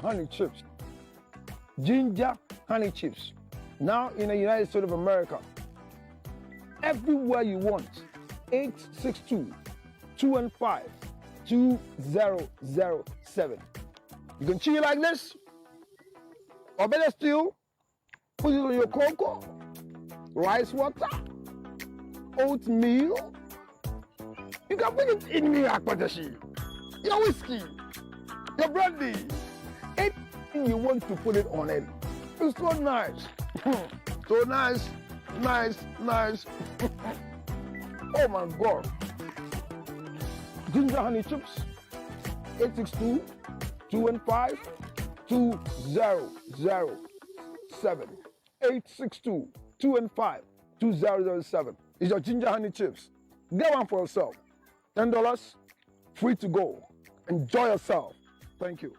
honey chips. Ginger honey chips. Now in the United States of America. Everywhere you want. 862-215-2007. You can chew it like this. Or better still, put it on your cocoa, rice water, oatmeal. You can put it in your akpadashi, your whiskey, your brandy. Anything you want to put it on it. It's so nice. So nice, nice, nice. Oh my God. Ginger honey chips, 862-215-2007. 862-215-2007. It's your ginger honey chips. Get one for yourself. $10, free to go. Enjoy yourself. Thank you.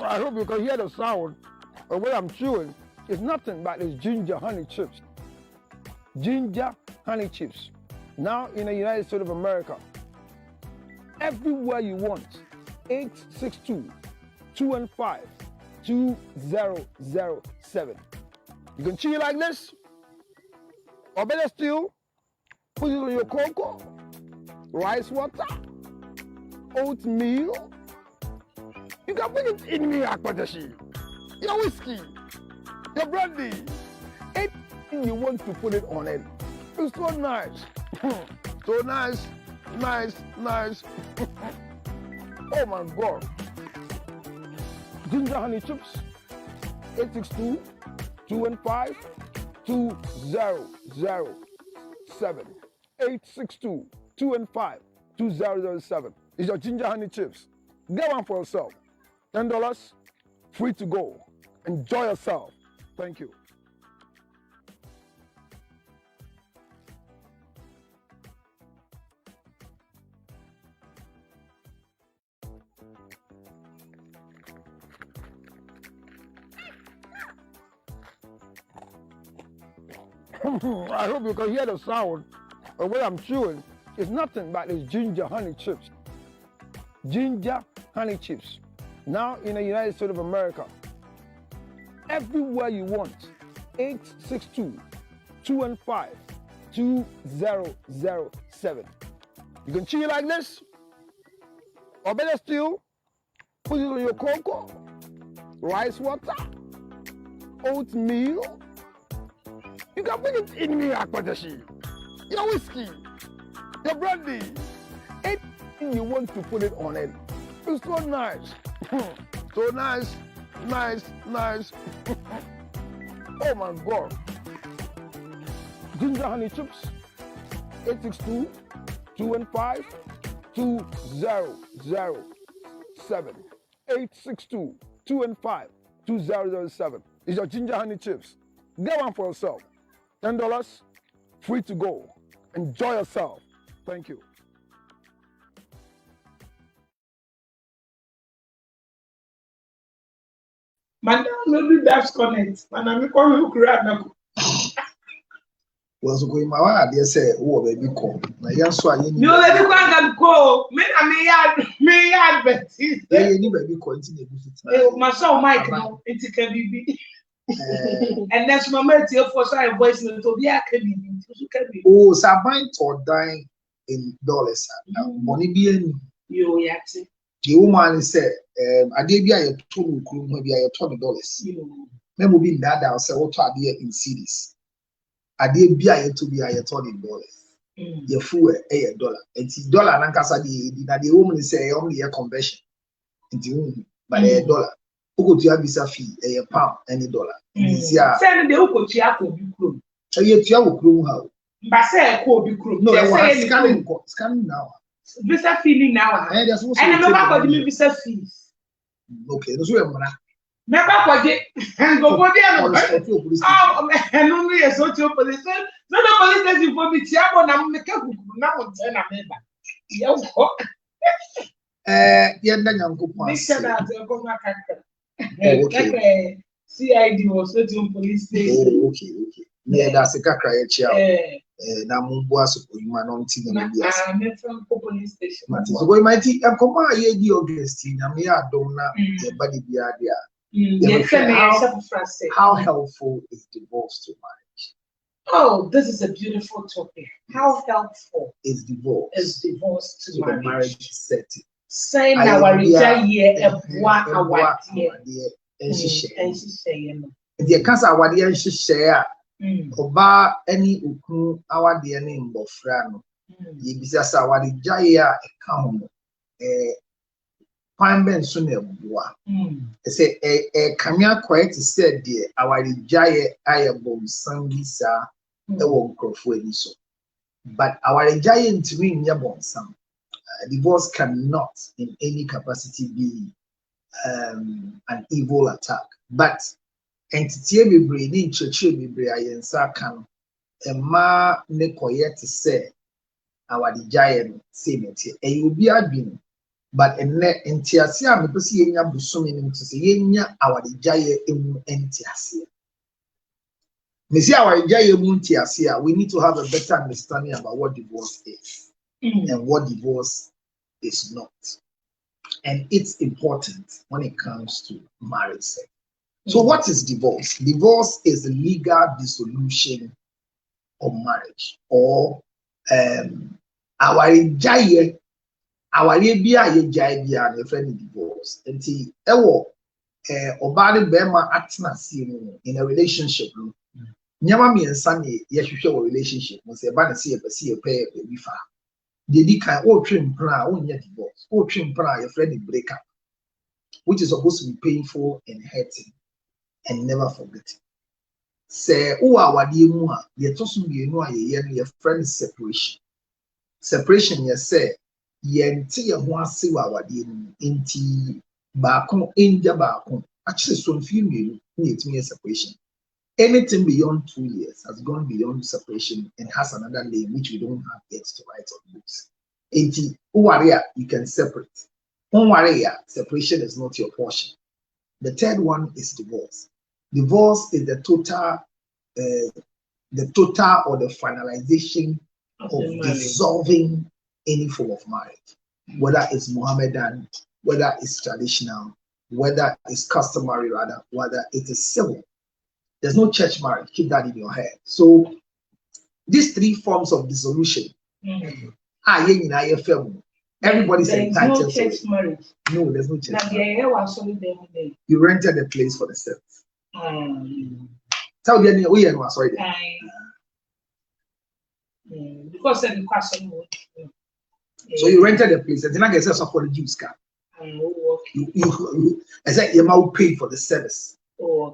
I hope you can hear the sound of what I'm chewing. It's nothing but this ginger honey chips. Ginger honey chips. Now in the United States of America. Everywhere you want. 862-215-2007. You can chew it like this. Or better still, put it on your cocoa, rice water, oatmeal. You can put it in your akpadashi, your whiskey, your brandy. Anything you want to put it on it. It's so nice. So nice, nice, nice. Oh my God. Ginger honey chips, 862-215-2007. 862-215-2007. It's your ginger honey chips. Get one for yourself. $10, free to go. Enjoy yourself. Thank you. I hope you can hear the sound of what I'm chewing. It's nothing but this ginger honey chips. Ginger honey chips. Now in the United States of America. Everywhere you want. 862-215-2007. You can chew it like this. Or better still, put it on your cocoa, rice water, oatmeal. You can put it in your akpadashi, your whiskey, your brandy. Anything you want to put it on it. It's so nice. So nice, nice, nice. Oh my God. Ginger honey chips, 862-215-2007. 862-215-2007. It's your ginger honey chips. Get one for yourself. $10, free to go. Enjoy yourself. Thank you. Madam, no do that connect. Madam, me call you grab. Was going my way. They say, "Oh, baby, come." Na ya so aye ni. No, baby, come go. Me yard, but Yeah, ni baby continue to. my son Mike now. It's KBB. And that's my mate here for side voice to be a KBB. Oh, Sabine or dying in dollars. Money be any. You yati. The woman said, "I did be a $2 maybe a $20. Maybe be that I say what are there in cities. I did be a to be a $20. Your fool a dollar. And the dollar and Ankasa the woman say only a conversion. But a dollar. Who go to have visa fee a pound any dollar. Send the Uko Chiako be crew. A year to have a crew how. But say a be crew. No, scanning now. Visa fee now. And remember what the visa fees. Okay, those were Remember what they and go there. Oh, and only a social police. No, the police station for me. Chiako, now make a now on 10 member. Yenda Nyankopon. Okay. CID was waiting police station. Oh, okay. Yeah, that's a kakra chia. Na mumbo so ko yuma no nti na bi asa. I'm from police station. So go might akoma ye di August na me adom na e ba di bia dia. How helpful is divorce to marriage? Oh, this is a beautiful topic. How helpful is divorce to marriage setting? Say now our ye a boa and she the cancer awadi and she share oba any ukun awadi any mbofra no ye bisa sa awadi jaya e ka ho kwan ben so na boa say kanya quiet said there awadi jaya ayabom sangisa e wo nkrofo ani so but our giant ring yabonsam divorce cannot in any capacity be an evil attack. But entity be brain church be brain can a ma nekoye to say our giant same it and you be admin but en entiasia me pese yenya busumi nim to say yenya our giant entiasia me see our giant entiasia we need to have a better understanding about what divorce is and what divorce is not. And it's important when it comes to marriage. So what is divorce? Divorce is the legal dissolution of marriage or our jaya divorce. And obari bema atna in a relationship. Nyama mi ensani yehwehwe relationship. Mo se ba na se e pay be fa. They can trim plan, divorce, trim plan, your friend breakup, which is supposed to be painful and hurting and never forgetting. Say, our dear Mua, you're tossing your friend's separation. Separation, you say, yentia one see our dear inti bakon in Jabakon. Actually, so few need me a separation. Anything beyond 2 years has gone beyond separation and has another name which we don't have yet to write on books. You can separate. Separation is not your portion. The third one is divorce. Divorce is the total or the finalization of dissolving any form of marriage, whether it's Mohammedan, whether it's traditional, whether it's customary, rather, whether it is civil. There's no church marriage. Keep that in your head. So these three forms of dissolution. Everybody's entitled no church to marriage. No, there's no church marriage. You rented a place for the service. Tell the we are sorry. Because of the question. So you rented a place, and then I guess that's for the Jews car. I said you might pay for the service.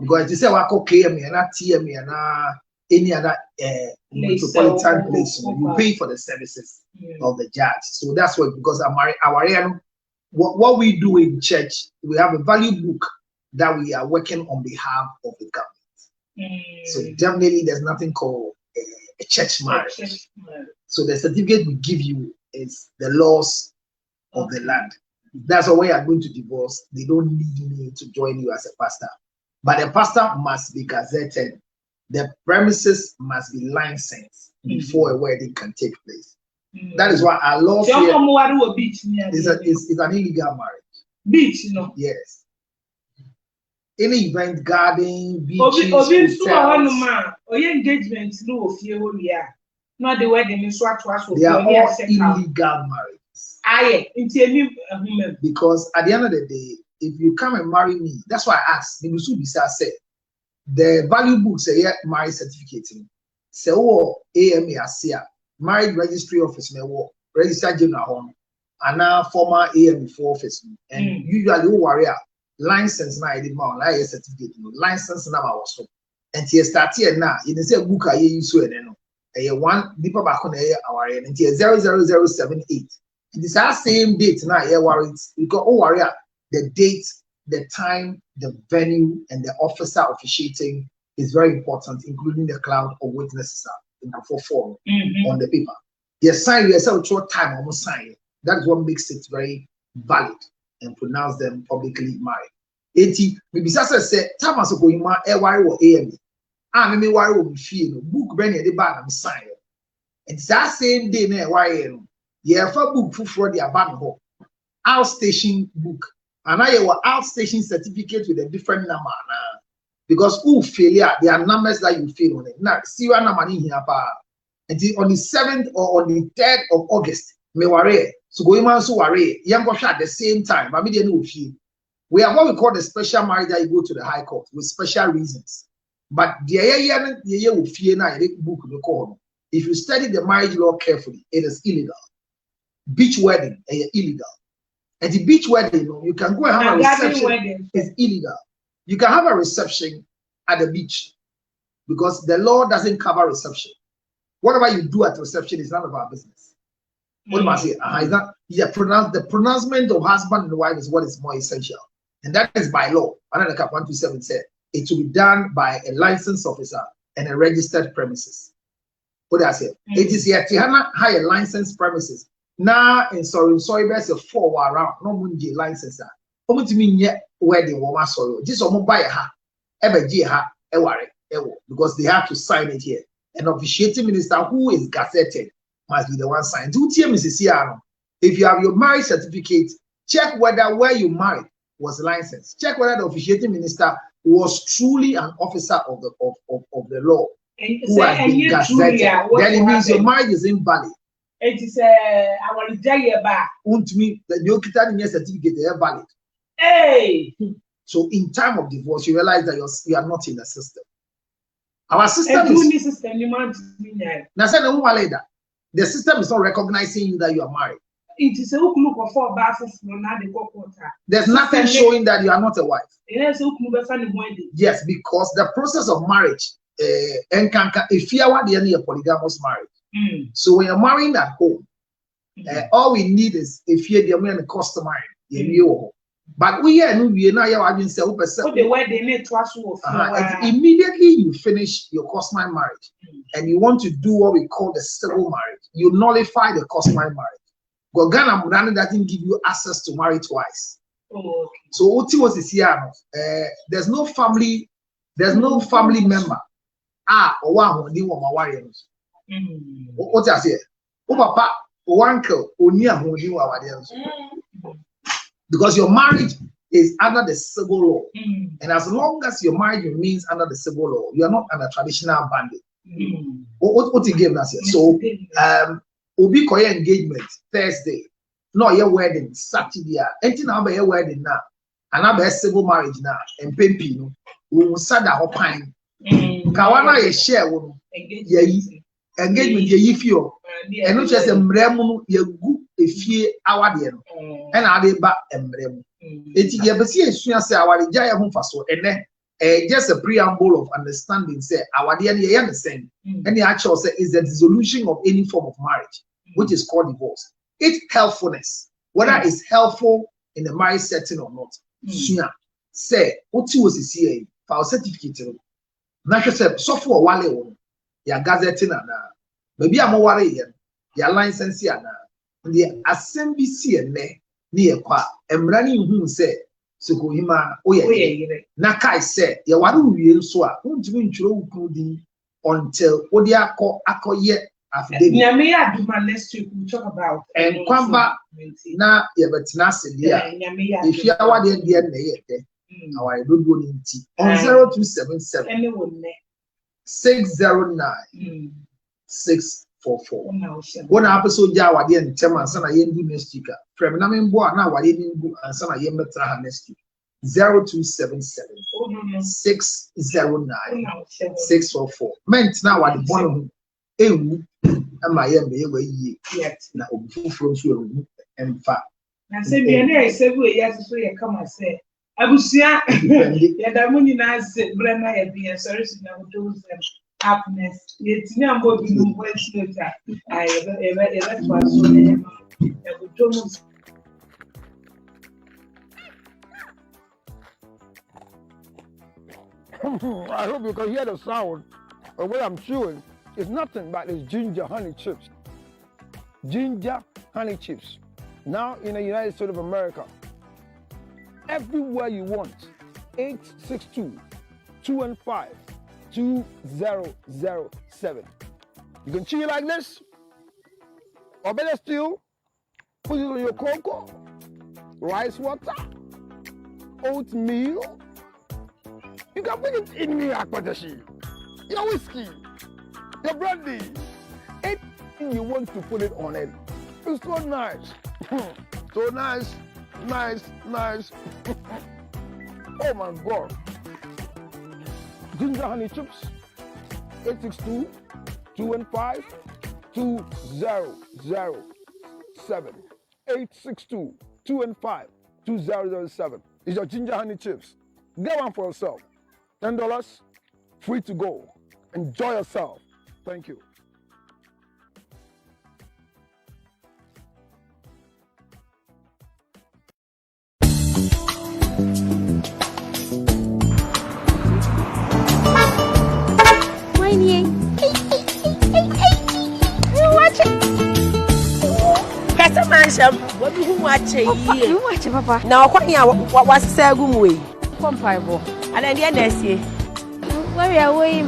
Because you say wako KM and TM and any other metropolitan place, you pay for the services of the judge. So that's what, because what we do in church, we have a value book that we are working on behalf of the government. So definitely there's nothing called a church marriage. So the certificate we give you is the laws of the land. That's why we are going to divorce. They don't need me to join you as a pastor. But the pastor must be gazetted. The premises must be licensed before a wedding can take place. That is why our law here is an illegal marriage. Beach, you know. Yes. Any event, garden, beaches, hotels. Engagement, not the wedding. They are all illegal marriages. Because at the end of the day, if you come and marry me, that's why I asked. The value book say yeah, marriage certificate. Say AMA ASEA, marriage registry office register general and now former AM before office. And usually warrior license now I did my like certificate, license now also. And here start here now. You can say book you so one deeper back on our and here 00078. It is our same date now. Here warrants because warrior. The date, the time, the venue, and the officer officiating is very important, including the cloud of witnesses in the form on the paper. You sign yourself short time, almost sign. That is what makes it very valid and pronounce them publicly married. 80, maybe say, Thomas Okoyima, worry or AME. I may worry or feel book Benny the bad and sign. And that same day, why yeah, for book for the abandon outstation book. And I have outstation certificate with a different number now. Because who failure, there are numbers that you fail on it. Now, see what number in here, until on the 7th or on the 3rd of August, me worry. So go in so worry. Young go at the same time. But me didn't know feel. We have what we call the special marriage that you go to the High Court with special reasons. But the year will fear now book the call. If you study the marriage law carefully, it is illegal. Beach wedding is illegal. And the beach wedding, you can go and have a reception. It's illegal. You can have a reception at the beach because the law doesn't cover reception. Whatever you do at reception is none of our business. What do I say? The pronouncement of husband and wife is what is more essential. And that is by law. Another Cap 127 said it will be done by a licensed officer and a registered premises. What do I say? It is here to have a licensed premises. Now in sorry, there's a 4 around no munji license. Omo to me wedding woman sorry. This omo buy ha, because they have to sign it here. An officiating minister who is gazetted must be the one signed. If you have your marriage certificate, check whether where you married was licensed. Check whether the officiating minister was truly an officer of the law who has been gazetted. Then it means your marriage is invalid. It is our day back. To me, the new certificate is valid. Hey. So in time of divorce, you realize that you are not in the system. Our system is. Now, the system is not recognizing you that you are married. It is a look for there's nothing showing that you are not a wife. Yes, because the process of marriage, if you are the polygamous marriage. So when you're marrying at home, all we need is if you're the customary, but we are now having immediately you finish your customary marriage and you want to do what we call the civil marriage, you nullify the customary marriage. But Ghana doesn't give you access to marry twice. Oh, okay. So what was this here? There's no family member. Or one who my warriors. What I say? Oh, papa, or uncle, or near who knew our warriors. Because your marriage is under the civil law. And as long as your marriage remains under the civil law, you are not under traditional bandit. What he gave us here? So, Obi Koya engagement Thursday. No, your wedding Saturday. Anything now your wedding now. And now civil marriage now. And Pempino. We will start that pine. Kawana ye share one. Engagement ye feel. And not just a mremu ye gu a fear our dear. And I did back embrem. It's ye be see say our jaya home for so and then just a preamble of understanding say our dear ye understand. And the actual say is the dissolution of any form of marriage, which is called divorce. Its helpfulness, whether it's helpful in the marriage setting or not. Say what you was here for our certificate. Natural said so for wale ya gazetting and maybe I'm worried ya license here now. The assembly CNA near qua and running who said so go him Nakai said ya wadu real so won't win until Odia call yet after next week we'll talk about and Kwamba na ya betinasi dia if you are there our don't go into on 0277 609 644. One episode ja wade en tem ansa na yendu next week. From na membo na wade ndu ansa na yemetra ha next week. 0277 609 644. Meant na wade bono ewu ama yembe yewe yi na obufufuro nso ewu emfa. Na se bi na esebu eyaso ye kama say abusia ya da muni na se brema ya bi sorry na do happiness yet me am go be no voice later I ever was so I hope you can hear the sound of what I'm chewing. It's nothing but it's ginger honey chips. Ginger honey chips. Now in the United States of America, everywhere you want, 862-215-2007. You can chew it like this, or better still, put it on your cocoa, rice water, oatmeal. You can put it in your akpadashi, your whiskey, your brandy, anything you want to put it on it. It's so nice. So nice. Oh my God. Ginger honey chips, 862-215-2007. 862-215-2007. It's your ginger honey chips. Get one for yourself. $10, free to go. Enjoy yourself. Thank you. What do you watch? You watch, Papa. Now, what's Sagum way? Comparable. And then the next year. Where are we?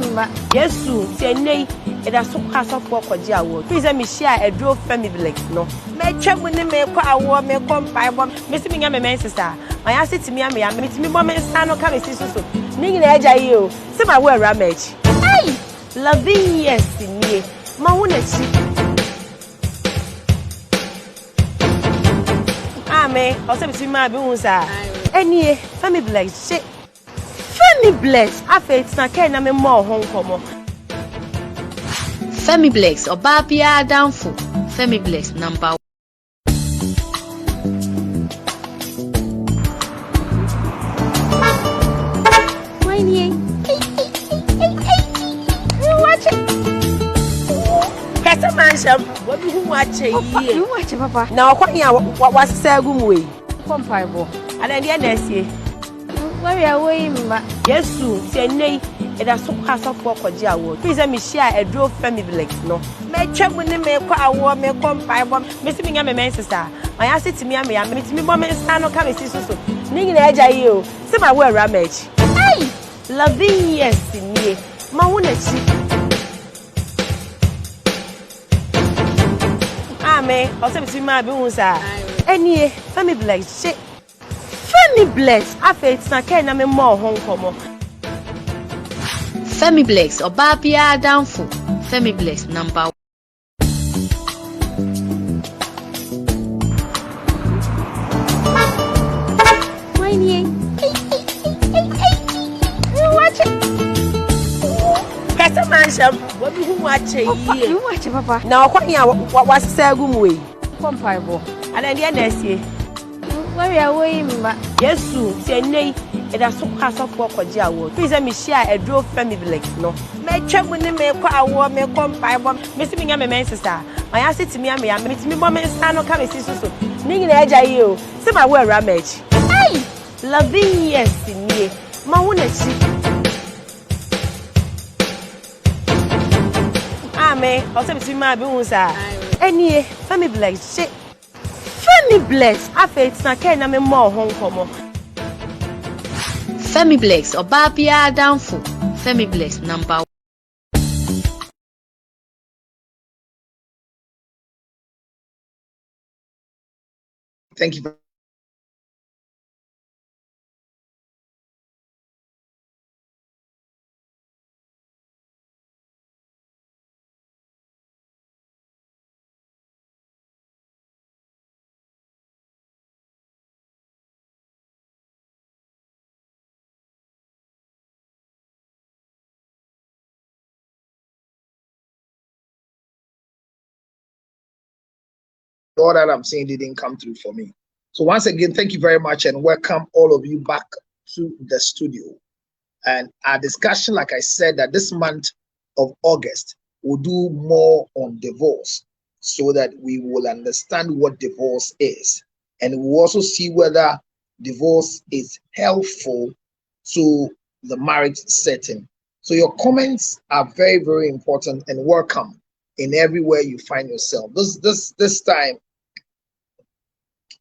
Yes, soon. Say, nay, it has so pass off for Jawo. Please let me share a drove family like no. May check when they make a war, may come by one. Mr. Mingham, my sister. My answer to me, I meet me, Mamma, and Stan, or come and see so. Ning edge, I you. See my word, Ramage. Hey, loving, yes, in me. Mauna. Also between my bones are any family bless shit. Family bless. I feel na can na more home come. Family bless or Babia downfall. Family bless number 1. What do you watch? You watch, Papa. Now, what's Sagum way? Comparable. And then the next year. Where are we? Yes, soon. Say, nay, it has so pass off for Jawo. Please let me share a drove family like no. May check when they make a war, may come by one. Mr. Mingham, my sister. My answer to me, I meet me, Mamma, and Stan, or come and see so. Ning edge, I you. See my word, Ramage. Hey, loving, yes, in me. Mauna. Also between my bones are any family bless shit. Family bless. I feel na can na more home come. Family bless or Babia downfall. Family bless number 1. What do you watch? You watch, Papa. Now, what's Sagum way? Comparable. And then the next year. Where are we? Yes, soon. Say, nay, it has so pass off for Jawo. Please let me share a drove family like no. May check when they make a war, may come by one. Mr. Mingham, my sister. My answer to me, I meet me, Mamma, and Stan, or come and see so. Ning edge, I you. See my word, Ramage. Hey, loving, yes, in me. Mauna. Also between my bones are any family bless shit. Family bless. I feel na can na more home come. Family bless or Babia downfall. Family bless number 1. Thank you. All that I'm saying didn't come through for me. So once again, thank you very much and welcome all of you back to the studio. And our discussion, like I said, that this month of August, we'll do more on divorce so that we will understand what divorce is. And we'll also see whether divorce is helpful to the marriage setting. So your comments are very, very important and welcome in everywhere you find yourself. This time,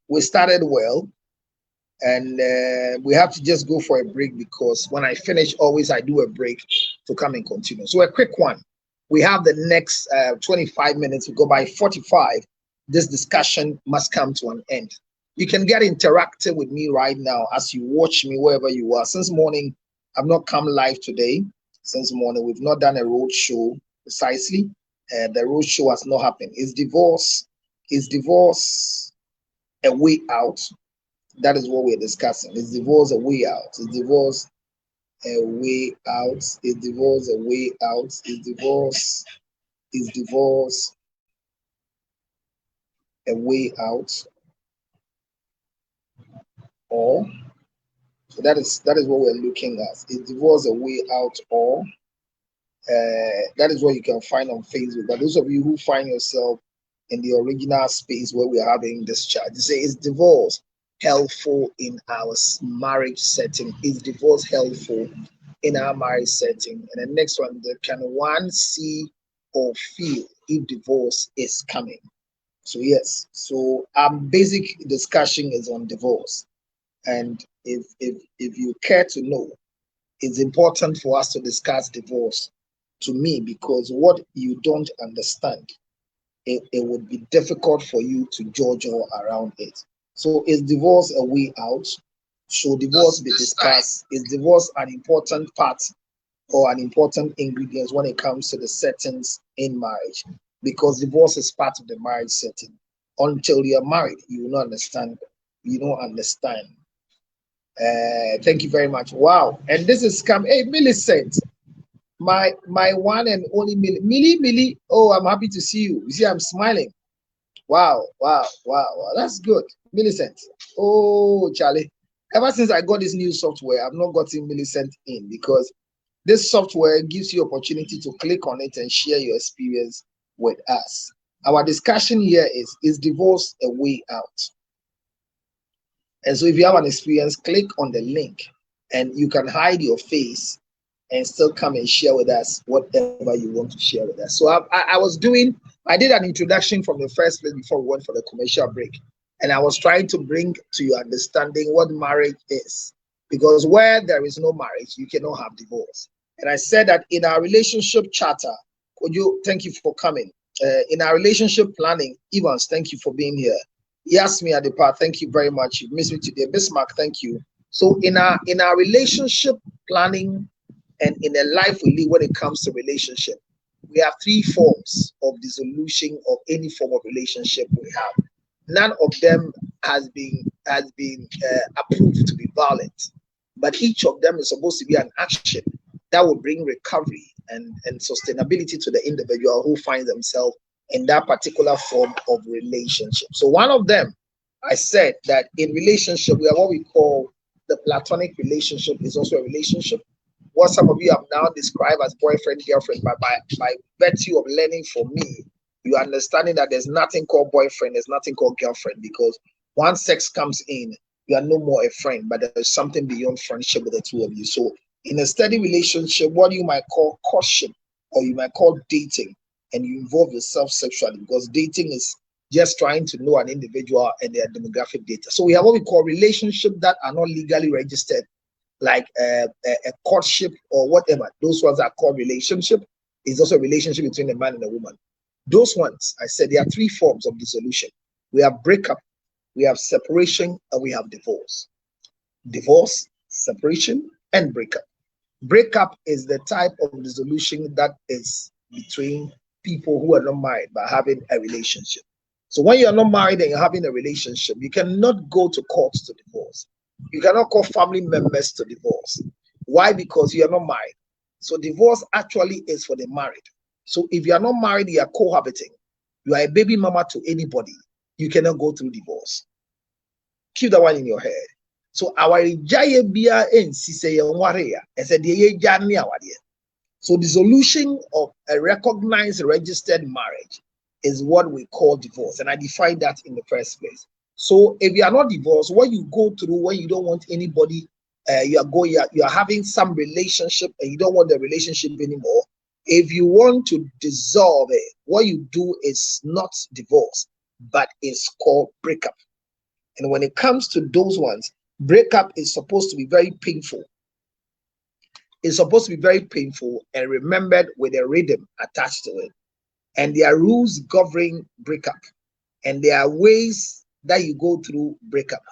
We started well, and we have to just go for a break because when I finish, always I do a break to come and continue. So a quick one. We have the next 25 minutes to go. By 45. This discussion must come to an end. You can get interactive with me right now as you watch me wherever you are. Since morning, I've not come live today. Since morning, we've not done a road show precisely. The road show has not happened. Is divorce a way out? That is what we're discussing. Is divorce a way out? Is divorce a way out? Is divorce a way out? Is divorce a way out? Or so that is what we're looking at. Is divorce a way out, or that is what you can find on Facebook. But those of you who find yourself in the original space where we're having this chat, you say, is divorce helpful in our marriage setting? Is divorce helpful in our marriage setting? And the next one, can one see or feel if divorce is coming? So yes, so our basic discussion is on divorce. And if you care to know, it's important for us to discuss divorce to me, because what you don't understand, it would be difficult for you to judge all around it. So is divorce a way out? Should divorce be discussed? Is divorce an important part or an important ingredient when it comes to the settings in marriage? Because divorce is part of the marriage setting. Until you're married, you will not understand. You don't understand. Thank you very much. Wow. And this is hey, Millicent, my one and only Millie. Oh, I'm happy to see you. You see, I'm smiling. Wow. That's good. Millicent. Oh, Charlie. Ever since I got this new software, I've not gotten Millicent in, because this software gives you opportunity to click on it and share your experience with us. Our discussion here is divorce a way out? And so if you have an experience, click on the link and you can hide your face and still come and share with us whatever you want to share with us. So I did an introduction from the first place before we went for the commercial break. And I was trying to bring to your understanding what marriage is. Because where there is no marriage, you cannot have divorce. And I said that in our relationship charter, thank you for coming. In our relationship planning, Evans, thank you for being here. Yasmi Adepa, thank you very much. You missed me today. Bismarck, thank you. So in our relationship planning and in the life we live when it comes to relationship, we have 3 forms of dissolution of any form of relationship we have. None of them has been approved to be violent, but each of them is supposed to be an action that will bring recovery and sustainability to the individual who finds themselves in that particular form of relationship. So one of them, I said that in relationship, we have what we call the platonic relationship is also a relationship. What some of you have now described as boyfriend, girlfriend, but by virtue of learning from me, you are understanding that there's nothing called boyfriend, there's nothing called girlfriend, because once sex comes in, you are no more a friend, but there's something beyond friendship with the two of you. So in a steady relationship, what you might call courtship, or you might call dating, and you involve yourself sexually, because dating is just trying to know an individual and their demographic data. So we have what we call relationships that are not legally registered, like a courtship or whatever. Those ones are called relationship. It's also a relationship between a man and a woman. Those ones, I said, there are 3 forms of dissolution. We have breakup, we have separation, and we have divorce. Divorce, separation, and breakup. Breakup is the type of dissolution that is between people who are not married but having a relationship. So when you're not married and you're having a relationship, you cannot go to court to divorce. You cannot call family members to divorce. Why? Because you are not married. So divorce actually is for the married. So if you are not married, you are cohabiting, you are a baby mama to anybody, you cannot go through divorce. Keep that one in your head. So our so dissolution of a recognized registered marriage is what we call divorce, and I defined that in the first place. So if you are not divorced, what you go through when you don't want anybody, you are having some relationship and you don't want the relationship anymore. If you want to dissolve it, what you do is not divorce, but it's called breakup. And when it comes to those ones, breakup is supposed to be very painful. It's supposed to be very painful and remembered with a rhythm attached to it. And there are rules governing breakup. And there are ways that you go through breakup.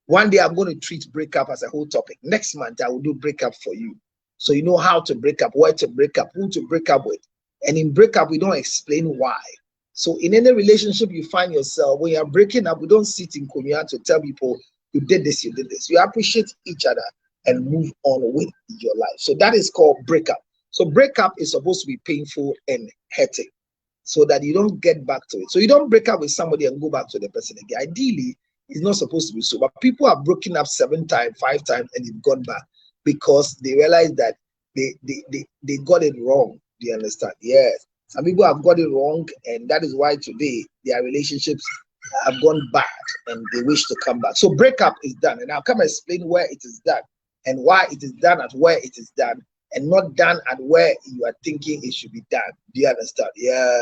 One day I'm going to treat breakup as a whole topic. Next month I will do breakup for you. So you know how to break up, where to break up, who to break up with. And in breakup, we don't explain why. So in any relationship you find yourself, when you're breaking up, we don't sit in Konya to tell people you did this, you did this. You appreciate each other and move on with your life. So that is called breakup. So breakup is supposed to be painful and hurting so that you don't get back to it. So you don't break up with somebody and go back to the person again. Ideally, it's not supposed to be so. But people are broken up 7 times, 5 times, and they've gone back because they realize that they got it wrong. Do you understand? Yes. Some people have got it wrong, and that is why today their relationships have gone bad and they wish to come back. So breakup is done. And I'll come explain where it is done and why it is done at where it is done and not done at where you are thinking it should be done. Do you understand? Yeah.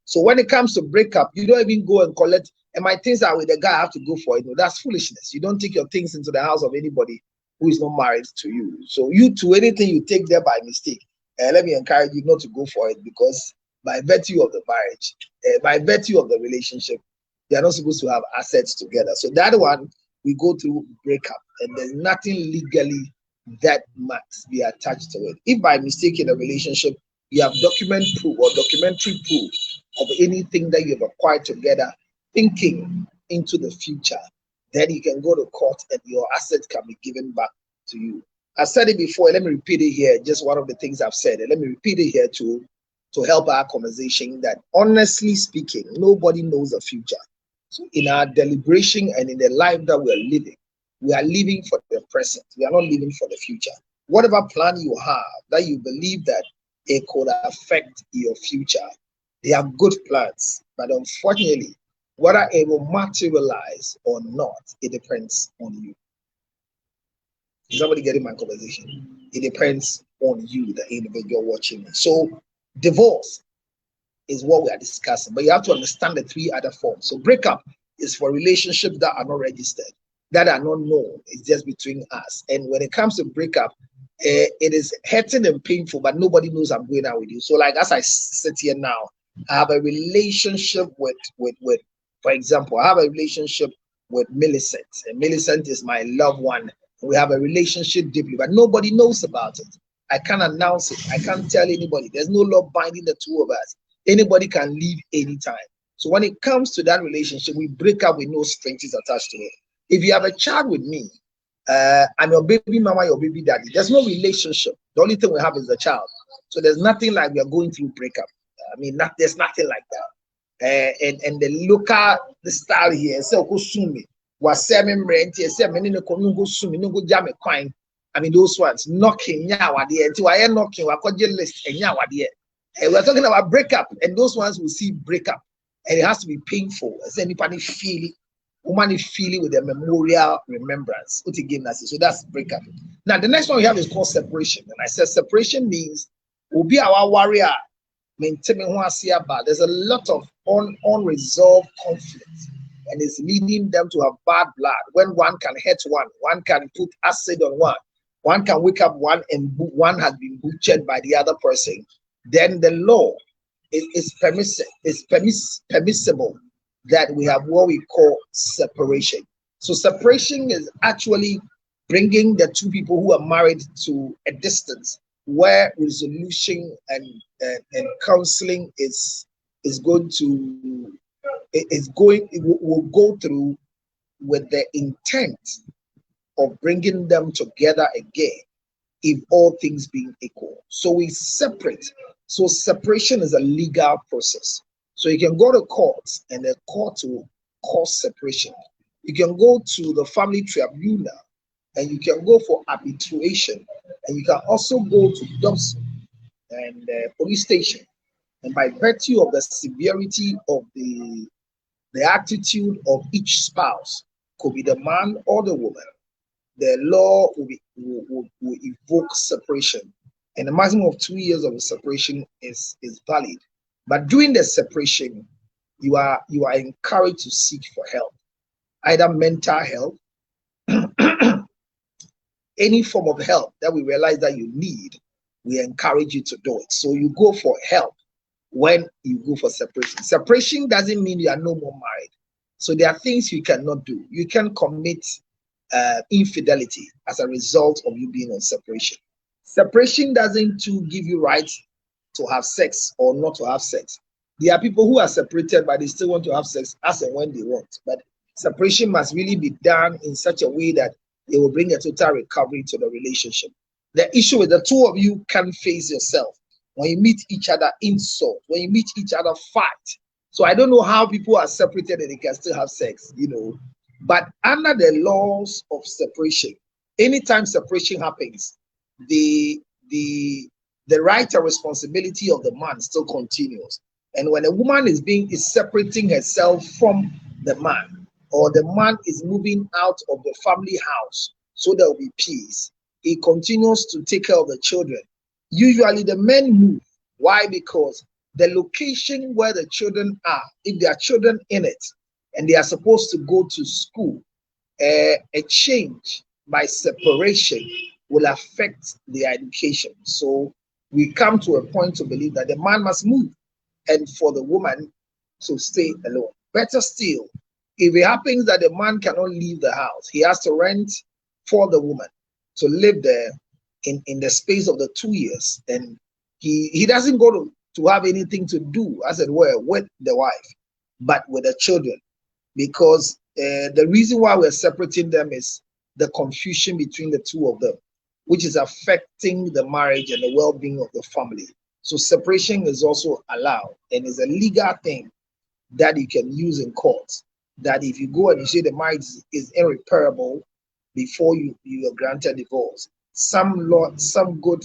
So when it comes to breakup, you don't even go and collect, and my things are with the guy, I have to go for it. No, that's foolishness. You don't take your things into the house of anybody who is not married to you. So you to anything you take there by mistake, let me encourage you not to go for it, because by virtue of the marriage, by virtue of the relationship, they are not supposed to have assets together. So that one, we go through breakup, and there's nothing legally that must be attached to it. If by mistake in a relationship, you have document proof or documentary proof of anything that you've acquired together, thinking into the future, then you can go to court and your assets can be given back to you. I said it before, let me repeat it here, just one of the things I've said, and let me repeat it here to help our conversation, that honestly speaking, nobody knows the future. So in our deliberation and in the life that we are living for the present. We are not living for the future. Whatever plan you have that you believe that it could affect your future, they are good plans, but unfortunately, whether it will materialize or not, it depends on you. Is somebody getting my conversation? It depends on you, the individual watching me. So divorce is what we are discussing, but you have to understand the 3 other forms. So breakup is for relationships that are not registered, that are not known. It's just between us. And when it comes to breakup, it is hurting and painful, but nobody knows I'm going out with you. So like as I sit here now, I have a relationship with for example, I have a relationship with Millicent, and Millicent is my loved one. We have a relationship deeply, but nobody knows about it. I can't announce it. I can't tell anybody. There's no law binding the two of us. Anybody can leave anytime. So when it comes to that relationship, we break up with no strings attached to it. If you have a child with me, I'm your baby mama, your baby daddy, there's no relationship. The only thing we have is the child. So there's nothing like we are going through breakup. I mean, there's nothing like that. And the local style here, so kusumi was 7 rent, yes, 7 in the sumi, no go jam a coin. I mean, those ones knocking yawa dear, until I am knocking, I call you list and yawa dear. We're talking about breakup, and those ones will see breakup, and it has to be painful. As anybody feel it, woman is feeling with a memorial remembrance. So that's breakup. Now, the next one we have is called separation. And I said separation means will be our warrior. There's a lot of unresolved conflict, and it's leading them to have bad blood. When one can hurt one can put acid on one can wake up one and one has been butchered by the other person. Then the law is permissible that we have what we call separation. So separation is actually bringing the two people who are married to a distance where resolution and counseling will go through with the intent of bringing them together again, if all things being equal. So we separate. So separation is a legal process. So you can go to court and the court will cause separation. You can go to the family tribunal and you can go for arbitration, and you can also go to DOPS and police station. And by virtue of the severity of the attitude of each spouse, could be the man or the woman, the law will evoke separation. And a maximum of 2 years of separation is valid. But during the separation, you are encouraged to seek for help. either mental health, any form of help that we realize that you need, we encourage you to do it. So you go for help when you go for separation. Separation doesn't mean you are no more married. So there are things you cannot do. You can commit infidelity as a result of you being on separation. Separation doesn't to give you rights to have sex or not to have sex. There are people who are separated, but they still want to have sex as and when they want. But separation must really be done in such a way that it will bring a total recovery to the relationship. The issue is the two of you can face yourself. When you meet each other, insult. When you meet each other, fight. So I don't know how people are separated and they can still have sex, But under the laws of separation, anytime separation happens, the right and responsibility of the man still continues. And when a woman is separating herself from the man, or the man is moving out of the family house, so there will be peace. He continues to take care of the children. Usually the men move. Why? Because the location where the children are, if there are children in it, and they are supposed to go to school, a change by separation will affect their education. So we come to a point to believe that the man must move and for the woman to stay alone. Better still, if it happens that the man cannot leave the house, he has to rent for the woman to live there in the space of the 2 years. And he doesn't go to have anything to do, as it were, with the wife, but with the children. Because the reason why we're separating them is the confusion between the two of them, which is affecting the marriage and the well-being of the family. So separation is also allowed and is a legal thing that you can use in court. That if you go and you say the marriage is irreparable before you are granted divorce, some good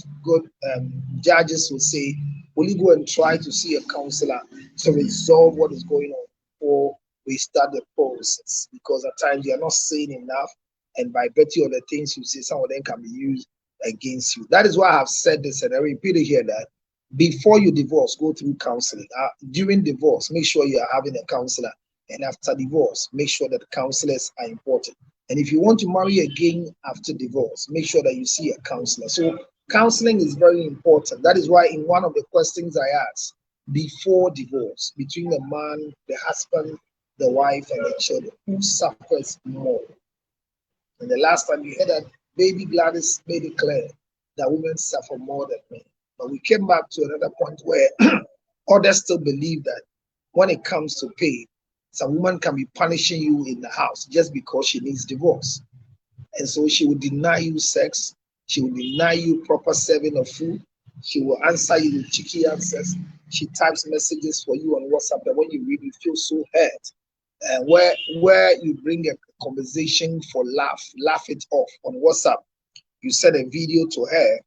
judges will say, will you go and try to see a counselor to resolve what is going on before we start the process? Because at times you are not saying enough, and by virtue of the things you say, some of them can be used against you. That is why I have said this, and I repeat it here, that before you divorce, go through counseling. During divorce, make sure you are having a counselor, and after divorce, make sure that counselors are important. And if you want to marry again after divorce, make sure that you see a counselor. So counseling is very important. That is why in one of the questions I asked, before divorce, between the man, the husband, the wife, and the children, who suffers more? And the last time you heard that, Baby Gladys made it clear that women suffer more than men. But we came back to another point where others still believe that when it comes to pay, some woman can be punishing you in the house just because she needs divorce. And so she will deny you sex. She will deny you proper serving of food. She will answer you with cheeky answers. She types messages for you on WhatsApp that when you read, you feel so hurt. Where you bring a conversation for laugh it off on WhatsApp. You send a video to her,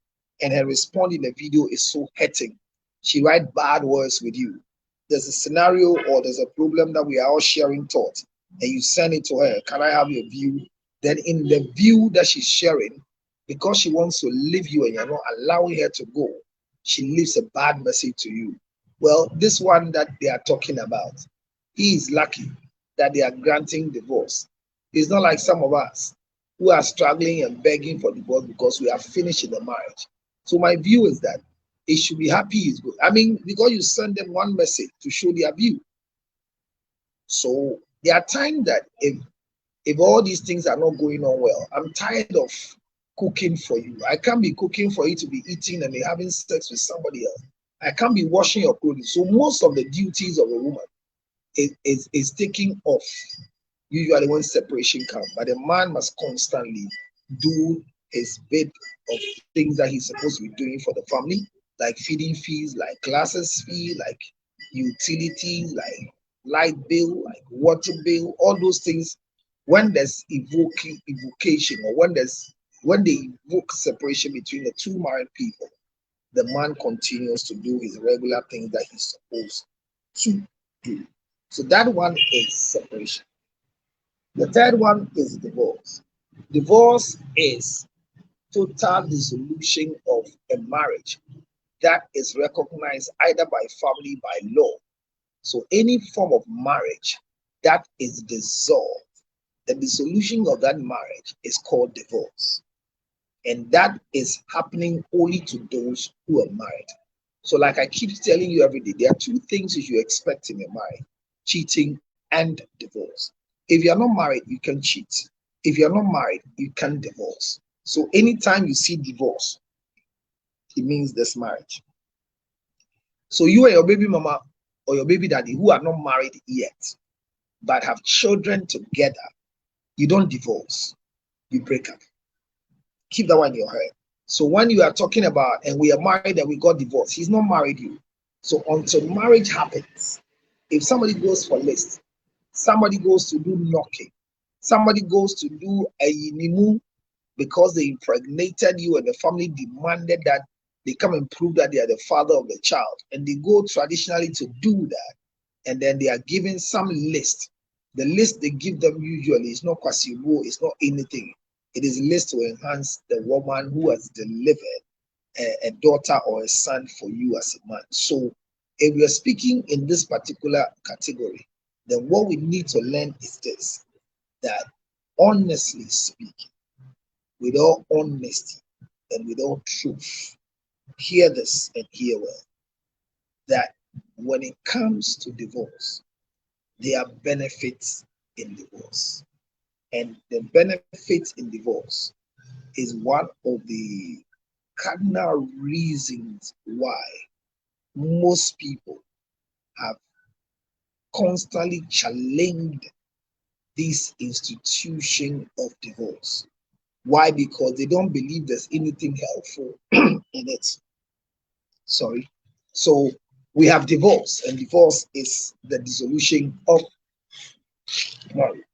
and her response in the video is so hurting. She writes bad words with you. There's a scenario or there's a problem that we are all sharing thoughts, and you send it to her. Can I have your view? Then in the view that she's sharing, because she wants to leave you and you're not allowing her to go, she leaves a bad message to you. Well, this one that they are talking about, he is lucky that they are granting divorce. It's not like some of us who are struggling and begging for divorce because we are finishing the marriage. So my view is that it should be happy is good. I mean, because you send them one message to show their view. So there are times that if all these things are not going on well, I'm tired of cooking for you. I can't be cooking for you to be eating and be having sex with somebody else. I can't be washing your clothes. So most of the duties of a woman is taking off usually when separation comes. But the man must constantly do his bit of things that he's supposed to be doing for the family, like feeding fees, like classes fee, like utilities, like light bill, like water bill, all those things. When there's evocation, or when they evoke separation between the two married people, the man continues to do his regular things that he's supposed to do. So that one is separation. The third one is divorce. Divorce is total dissolution of a marriage that is recognized either by family, by law. So any form of marriage that is dissolved the dissolution of that marriage is called divorce. And that is happening only to those who are married. So, like I keep telling you every day, there are two things you should expect in a marriage: cheating and divorce. If you are not married, you can cheat. If you are not married, you can divorce. So, anytime you see divorce, it means this marriage. So, you and your baby mama or your baby daddy who are not married yet, but have children together, you don't divorce, you break up. Keep that one in your head. So when you are talking about, and we are married and we got divorced, he's not married you. So until marriage happens, if somebody goes for list, somebody goes to do knocking, somebody goes to do a yinimu because they impregnated you and the family demanded that they come and prove that they are the father of the child, and they go traditionally to do that, and then they are given some list. The list they give them usually is not kwasibo, it's not anything. It is a list to enhance the woman who has delivered a daughter or a son for you as a man. So if we are speaking in this particular category, then what we need to learn is this, that honestly speaking, with all honesty and with all truth, hear this and hear well, that when it comes to divorce, there are benefits in divorce. And the benefits in divorce is one of the cardinal reasons why most people have constantly challenged this institution of divorce. Why? Because they don't believe there's anything helpful in it. Sorry. So we have divorce, and divorce is the dissolution of marriage.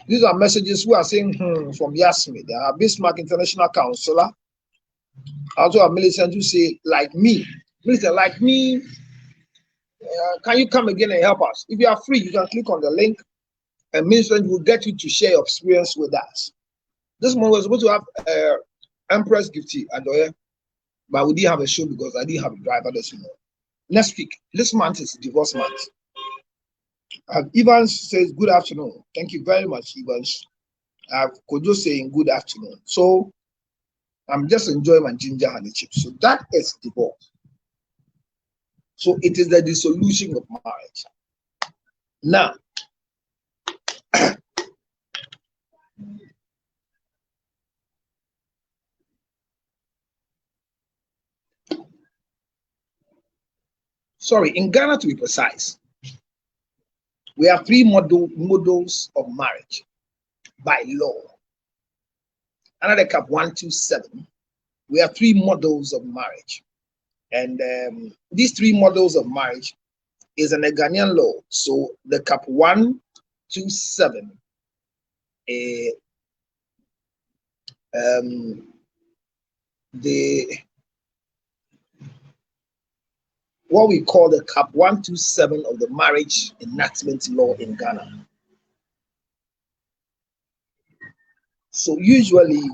These are messages we are saying from Yasmin. There are Bismarck International Counselor. Also a Millicent who say, like me. Millicent, like me, can you come again and help us? If you are free, you can click on the link, and Millicent will get you to share your experience with us. This month we're supposed to have Empress Gifty and Oya, but we didn't have a show because I didn't have a driver this month. Next week, this month is divorce month. Evans says, good afternoon. Thank you very much, Evans. Kojo saying good afternoon. So I'm just enjoying my ginger honey chips. So that is divorce. So it is the dissolution of marriage. Now, sorry, in Ghana to be precise, we have three models of marriage by law. Another cap 127. We have three models of marriage. And these three models of marriage is an Ghanaian law. So the cap 127, what we call the cap 127 of the marriage enactment law in Ghana. So usually,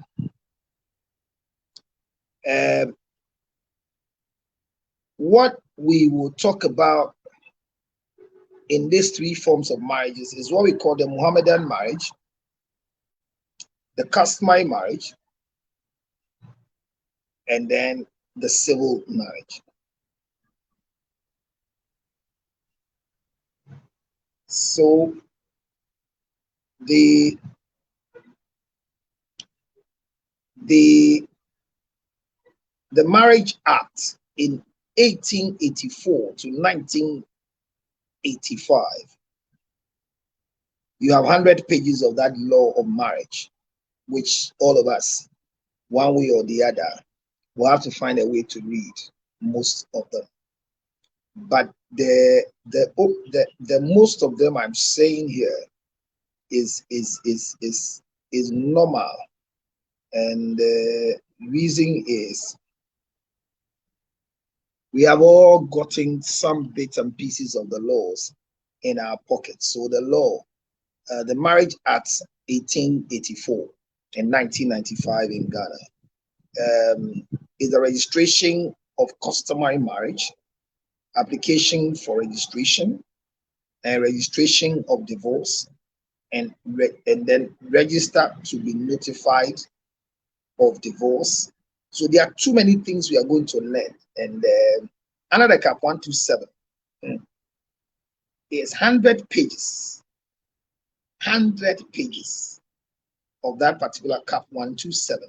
what we will talk about in these three forms of marriages is what we call the Mohammedan marriage, the customary marriage, and then the civil marriage. So the Marriage Act in 1884 to 1985, you have 100 pages of that law of marriage, which all of us, one way or the other, will have to find a way to read most of them. But the most of them I'm saying here is normal, and the reason is we have all gotten some bits and pieces of the laws in our pockets. So the law, the Marriage Act 1884 and 1995 in Ghana, is the registration of customary marriage, application for registration, and registration of divorce, and then register to be notified of divorce. So there are too many things we are going to learn. And another cap 127 is 100 pages. 100 pages of that particular cap 127,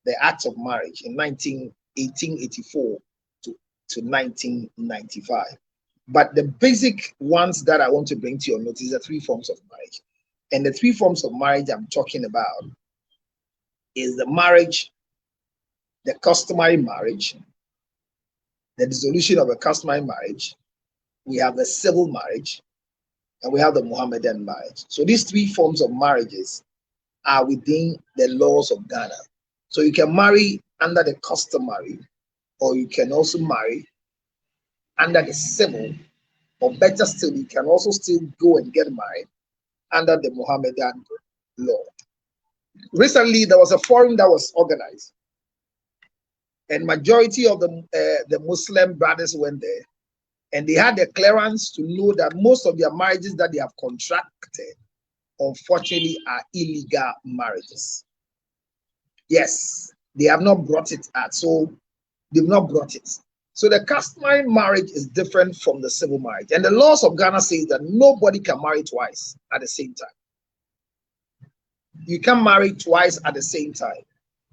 the Act of Marriage in 1884 to 1995. But the basic ones that I want to bring to your notice are 3 forms of marriage. And the 3 forms of marriage I'm talking about is the marriage, the customary marriage, the dissolution of a customary marriage, we have the civil marriage, and we have the Mohammedan marriage. So these 3 forms of marriages are within the laws of Ghana. So you can marry under the customary, or you can also marry under the civil, or better still, you can also still go and get married under the Mohammedan law. Recently, there was a forum that was organized, and majority of the Muslim brothers went there, and they had the clearance to know that most of their marriages that they have contracted, unfortunately, are illegal marriages. Yes, they have not brought it out, so they've not brought it. So the customary marriage is different from the civil marriage, and the laws of Ghana say that nobody can marry twice at the same time. You can marry twice at the same time.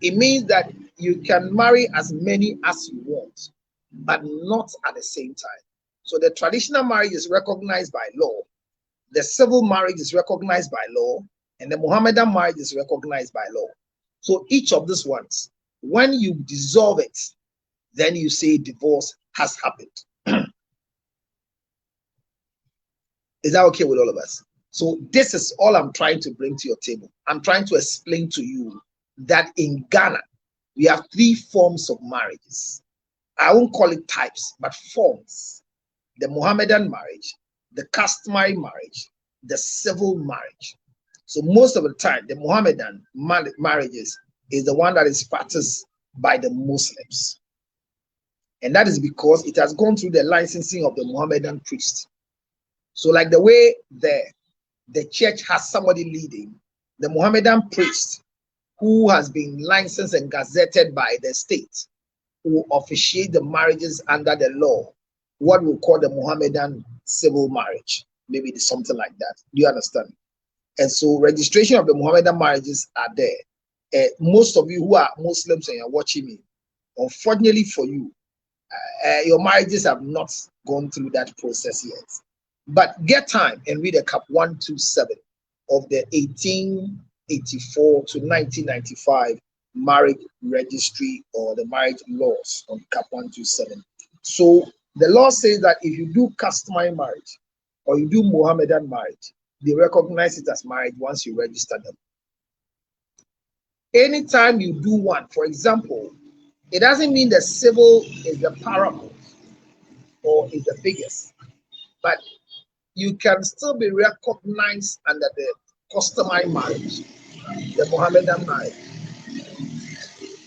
It means that you can marry as many as you want, but not at the same time. So the traditional marriage is recognized by law, the civil marriage is recognized by law, and the Mohammedan marriage is recognized by law. So each of these ones, when you dissolve it, then you say divorce has happened. Is that okay with all of us? So this is all I'm trying to bring to your table. I'm trying to explain to you that in Ghana, we have 3 forms of marriages. I won't call it types, but forms. The Mohammedan marriage, the customary marriage, the civil marriage. So most of the time, the Mohammedan marriages is the one that is practiced by the Muslims. And that is because it has gone through the licensing of the Mohammedan priest. So like the way the church has somebody leading, the Mohammedan priest who has been licensed and gazetted by the state who officiate the marriages under the law, what we call the Mohammedan civil marriage. Maybe it's something like that. Do you understand? And so registration of the Mohammedan marriages are there. Most of you who are Muslims and you're watching me, unfortunately for you, your marriages have not gone through that process yet. But get time and read a cap 127 of the 1884 to 1995 marriage registry or the marriage laws on cap 127. So the law says that if you do customary marriage or you do Mohammedan marriage, they recognize it as marriage once you register them. Anytime you do one, for example, it doesn't mean the civil is the paramount or is the biggest, but you can still be recognized under the customary marriage, the Mohammedan marriage,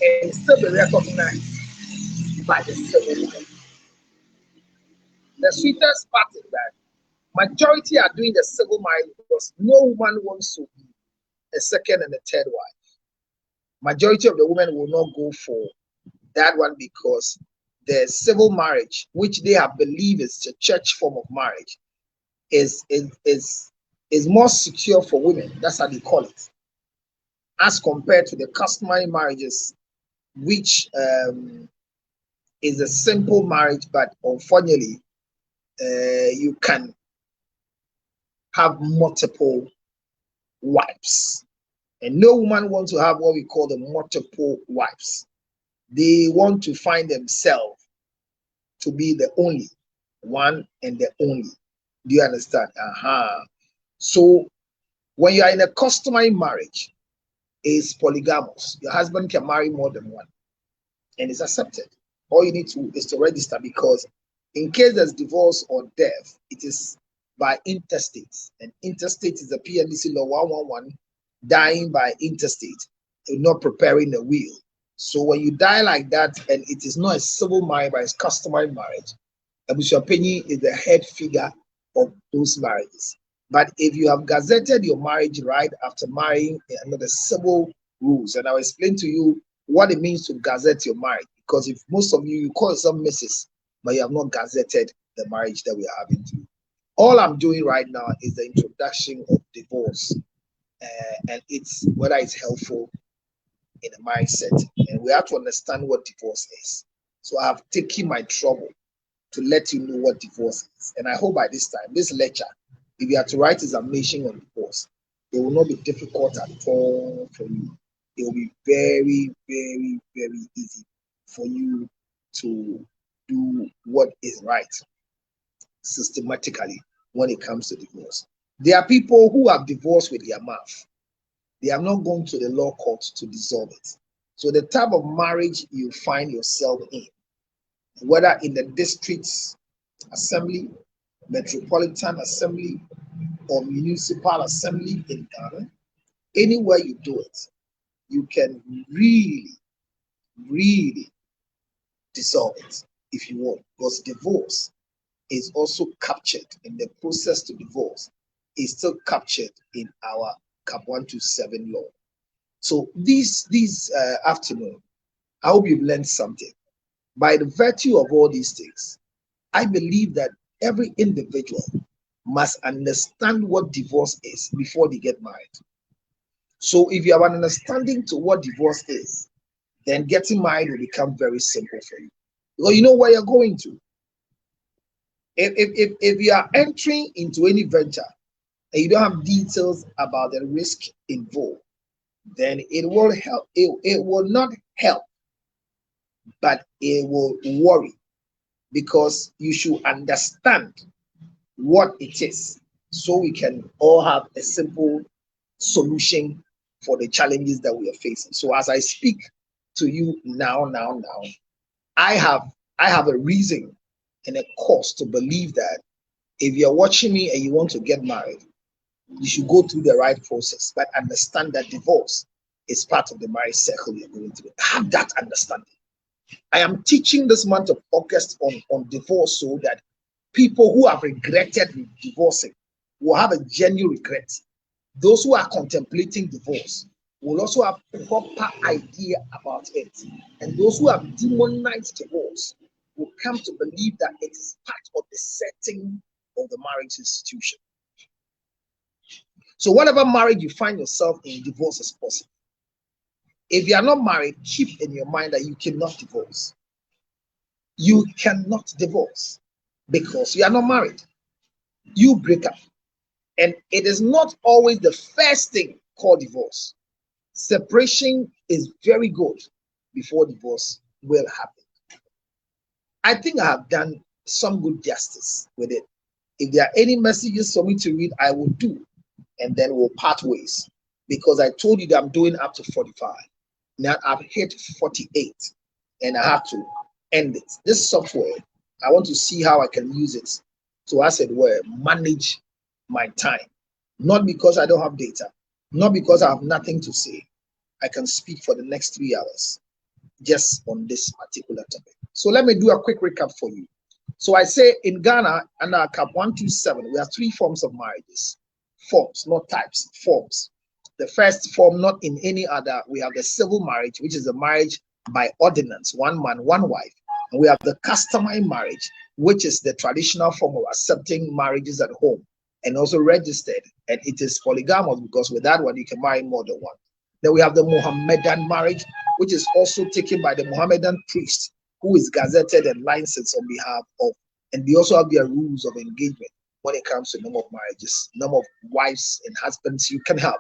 and still be recognized by the civil marriage. The sweetest part is that majority are doing the civil marriage because no woman wants to be a second and a third wife. Majority of the women will not go for that one because the civil marriage, which they have believed is a church form of marriage, is more secure for women. That's how they call it, as compared to the customary marriages, which is a simple marriage, but unfortunately, you can have multiple wives, and no woman wants to have what we call the multiple wives. They want to find themselves to be the only one and the only. Do you understand? So when you are in a customary marriage, it's polygamous. Your husband can marry more than one, and it's accepted. All you need to is to register, because in case there's divorce or death, it is by intestate, and intestate is the PNDC law 111, dying by intestate, and not preparing a will. So when you die like that, and it is not a civil marriage, but it's customary marriage, Abusuapenyi is the head figure of those marriages. But if you have gazetted your marriage right after marrying under the civil rules, and I'll explain to you what it means to gazette your marriage, because if most of you call yourself Mrs., but you have not gazetted the marriage that we are having to. All I'm doing right now is the introduction of divorce, and it's whether it's helpful in a mindset, and we have to understand what divorce is. So I have taken my trouble to let you know what divorce is, and I hope by this time, this lecture, if you have to write examination on divorce, it will not be difficult at all for you. It will be very, very, very easy for you to do what is right systematically when it comes to divorce. There are people who have divorced with their mouth. They have not gone to the law court to dissolve it. So the type of marriage you find yourself in, whether in the districts assembly, metropolitan assembly, or municipal assembly in Ghana, anywhere you do it, you can really, really dissolve it if you want, because divorce is also captured in the process to divorce, is still captured in our Cap 127 law. So this afternoon, I hope you've learned something. By the virtue of all these things, I believe that every individual must understand what divorce is before they get married. So if you have an understanding to what divorce is, then getting married will become very simple for you. Because you know where you're going to. If you are entering into any venture and you don't have details about the risk involved, then it will help. It will not help, but it will worry, because you should understand what it is so we can all have a simple solution for the challenges that we are facing. So as I speak to you now, I have a reason and a cause to believe that if you're watching me and you want to get married, you should go through the right process, but understand that divorce is part of the marriage circle you're going through. Have that understanding. I am teaching this month of August on divorce so that people who have regretted divorcing will have a genuine regret. Those who are contemplating divorce will also have a proper idea about it. And those who have demonized divorce will come to believe that it is part of the setting of the marriage institution. So whatever marriage you find yourself in, divorce is possible. If you are not married, keep in your mind that you cannot divorce. You cannot divorce because you are not married. You break up. And it is not always the first thing called divorce. Separation is very good before divorce will happen. I think I have done some good justice with it. If there are any messages for me to read, I will do, and then we'll part ways, because I told you that I'm doing up to 45. Now I've hit 48 and I have to end it. This software, I want to see how I can use it to, as it were, manage my time. Not because I don't have data, not because I have nothing to say. I can speak for the next 3 hours just on this particular topic. So let me do a quick recap for you. So I say in Ghana, under Cap 127, we have 3 forms of marriages. Forms, not types, forms. The first form, not in any other, we have the civil marriage, which is a marriage by ordinance, one man, one wife. And we have the customary marriage, which is the traditional form of accepting marriages at home and also registered. And it is polygamous because with that one, you can marry more than one. Then we have the Mohammedan marriage, which is also taken by the Mohammedan priest, who is gazetted and licensed on behalf of, and they also have their rules of engagement when it comes to number of marriages, number of wives and husbands you can have.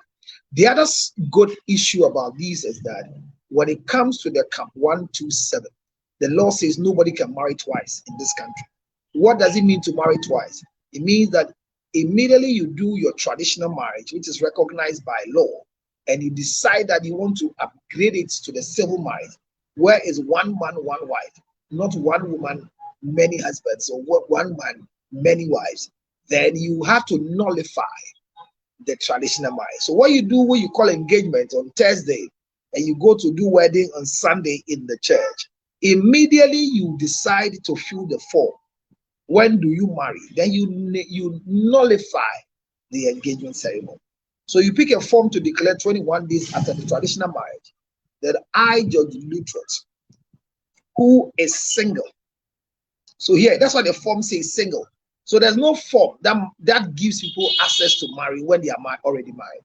The other good issue about these is that when it comes to the Cap 127, the law says nobody can marry twice in this country. What does it mean to marry twice? It means that immediately you do your traditional marriage, which is recognized by law, and you decide that you want to upgrade it to the civil marriage, where is one man, one wife, not one woman, many husbands, or one man, many wives, then you have to nullify the traditional marriage. So what you do when you call engagement on Thursday and you go to do wedding on Sunday in the church, immediately you decide to fill the form. When do you marry? Then you nullify the engagement ceremony. So you pick a form to declare 21 days after the traditional marriage that I, Judge Luttrell, who is single. So here, that's why the form says single. So there's no form that gives people access to marry when they are already married.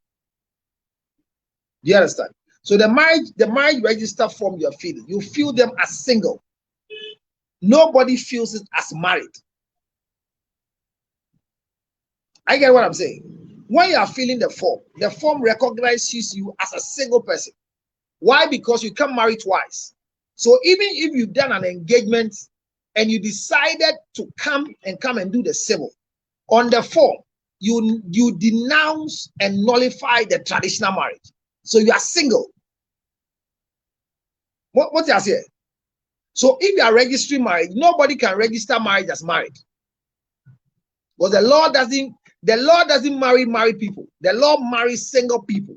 Do you understand? So the marriage register form you're filling, you fill them as single. Nobody feels it as married. I get what I'm saying. When you are filling the form recognizes you as a single person. Why? Because you can't marry twice. So even if you've done an engagement and you decided to come and do the civil, on the form, you denounce and nullify the traditional marriage. So you are single. What you say? So if you are registering marriage, nobody can register marriage as married. Because the law doesn't marry people. The law marries single people.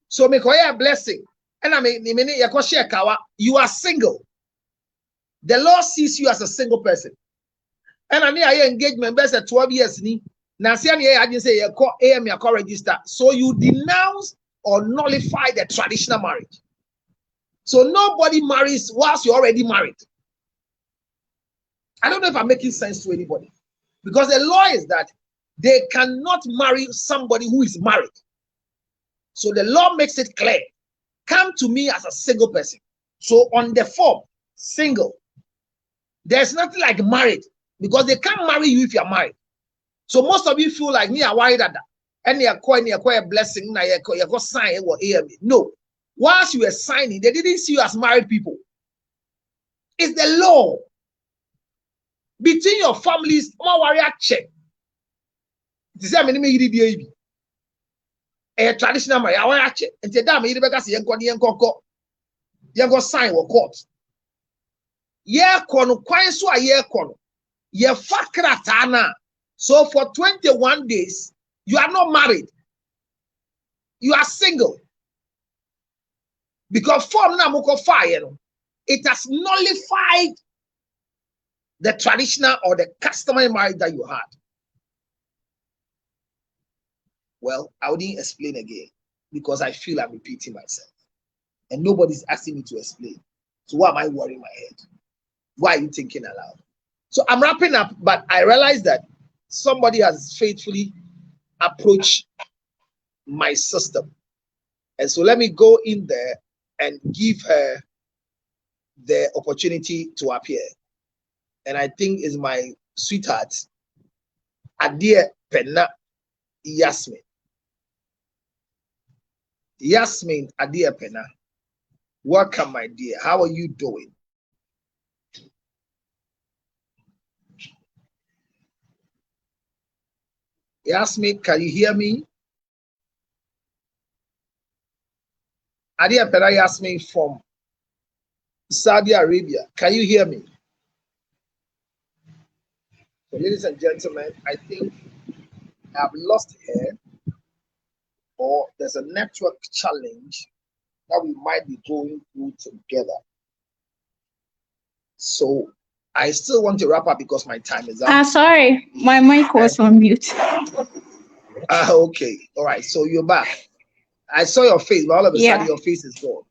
So make a blessing. And I mean you are single. The law sees you as a single person. And I mean engagement best at 12 years. Now see I didn't say you register. So you denounce or nullify the traditional marriage. So nobody marries whilst you're already married. I don't know if I'm making sense to anybody. Because the law is that they cannot marry somebody who is married. So the law makes it clear. Come to me as a single person. So on the form, single. There's nothing like married. Because they can't marry you if you're married. So most of you feel like me are worried at that. And you acquire a blessing, you go sign or AMA. No. Whilst you were signing, they didn't see you as married people. It's the law. Between your families, warrior check. It is a traditional marriage. I want to check. And today, I'm going to sign or court. Yeah, kono kwan so a yeah kono. Yeah, fakratana. So for 21 days, you are not married. You are single. Because form na moko fire, it has nullified the traditional or the customary marriage that you had. Well, I wouldn't explain again because I feel I'm repeating myself. And nobody's asking me to explain. So why am I worrying my head? Why are you thinking aloud? So I'm wrapping up, but I realize that somebody has faithfully approached my system. And so let me go in there and give her the opportunity to appear. And I think is my sweetheart, Adia Penna Yasmin. Yasmin Adia Penna. Welcome, my dear. How are you doing? Yasmin, can you hear me? Adia Penna Yasmin from Saudi Arabia. Can you hear me? So, ladies and gentlemen, I think I've lost her, or there's a network challenge that we might be going through together. So I still want to wrap up because my time is up. Sorry, my mic was on mute. Okay, all right. So you're back. I saw your face, but all of a sudden your face is gone.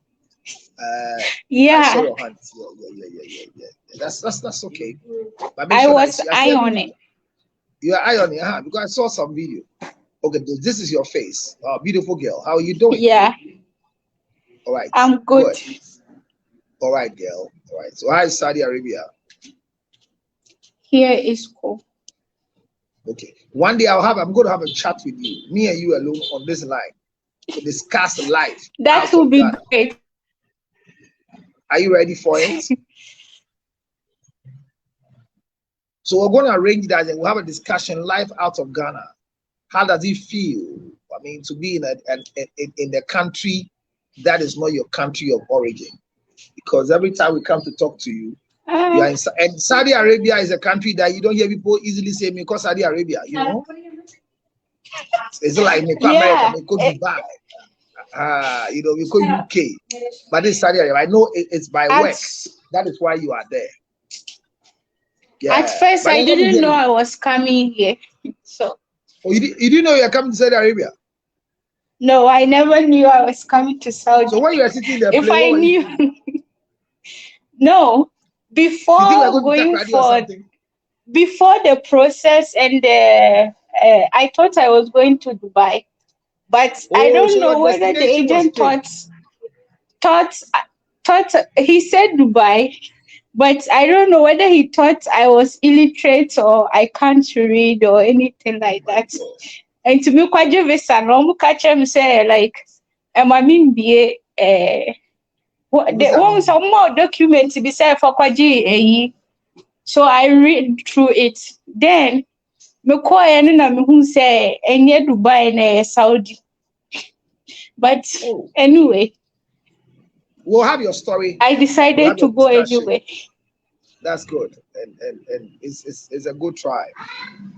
I saw your hands. Yeah. That's okay. But I was ironing. You are ironing, because I saw some video. Okay, this is your face. Beautiful girl. How are you doing? Yeah. All right. I'm good. All right, girl. All right. So how is Saudi Arabia? Here is cool. Okay. One day I'm going to have a chat with you, me and you alone on this line, to discuss life. That will be great. Are you ready for it? So we're going to arrange that and we'll have a discussion live out of Ghana. How does it feel? I mean, to be in a country that is not your country of origin. Because every time we come to talk to you, you are in, and Saudi Arabia is a country that you don't hear people easily say, me call Saudi Arabia, you know? It's like me call America, me call Dubai. You know, we call UK. But this Saudi Arabia, I know it's by work. That is why you are there. Yeah. At first, I didn't know I was coming here. So Oh, you didn't know you're coming to Saudi Arabia? No, I never knew I was coming to Saudi. So when you were sitting in the If plane, I what were you knew, thinking? no, You think we're before going to going Takrady or for something? before the process and I thought I was going to Dubai, but I Oh, don't so your know whether the destination was agent changed. thought he said Dubai, but I don't know whether he thought I was illiterate or I can't read or anything like My that. God. And to me, quite visa, no catch him say like, I mean, be the Visa one some more documents be said for kwaji. So I read through it. Then me call and na me who say enye Dubai na Saudi. But Oh, anyway, we'll have your story. I We'll have decided your to go discussion. anyway. That's good, and it's a good try.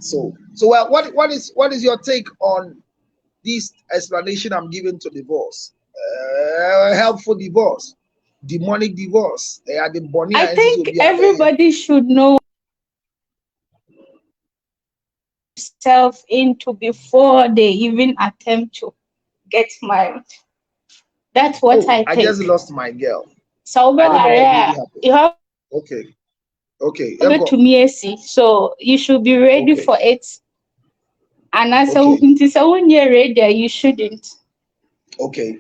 So well, what is your take on this explanation I'm giving to divorce? Helpful divorce, demonic divorce. They are the bonny I and this will think be a everybody should know self into before they even attempt to get married. That's what Oh, I I think. just lost my girl. So I don't know what really happened. you have Okay, to me, so you should be ready okay, for it. And as a okay, when you're ready, you shouldn't. okay.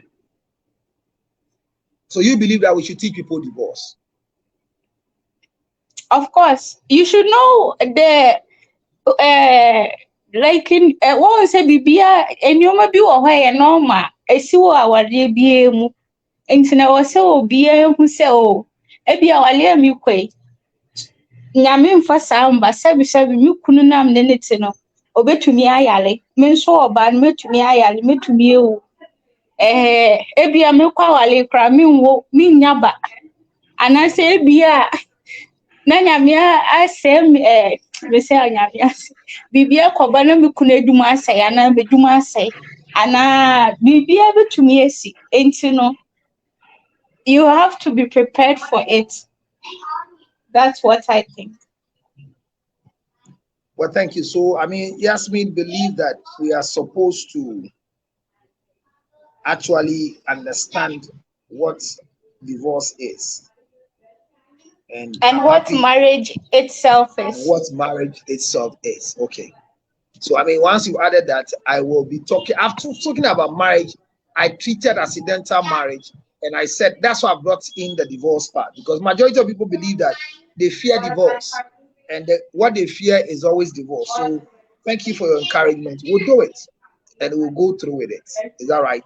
So you believe that we should teach people divorce? Of course, you should know the like in what was a bibia and you may be away and normal. I see what our dear mu. And I was so be who say, oh, ebi awale mi kwe. Nyame mfa saa mba sɛbi me kunu nam ne ne te no obetumi ayale me nso oba no metumi ayale metumi ewu ebia mekɔ awale kra me nwo me nya ba anase ebia na nyame asɛm me sɛ nyame asɛ bibia kɔba na me kunu edum asɛ ana bedum asɛ ana bibia betumi esi enti no you have to be prepared for it. That's what I think. Well, thank you. So, I mean, Yasmin believe that we are supposed to actually understand what divorce is and And I'm what happy marriage itself is. what marriage itself is. Okay. So, I mean, once you added that, I will be talking. After talking about marriage, I treated accidental marriage, and I said that's why I brought in the divorce part because majority of people believe that they fear divorce, and what they fear is always divorce. So, thank you for your encouragement. We'll do it, and we'll go through with it. Is that right?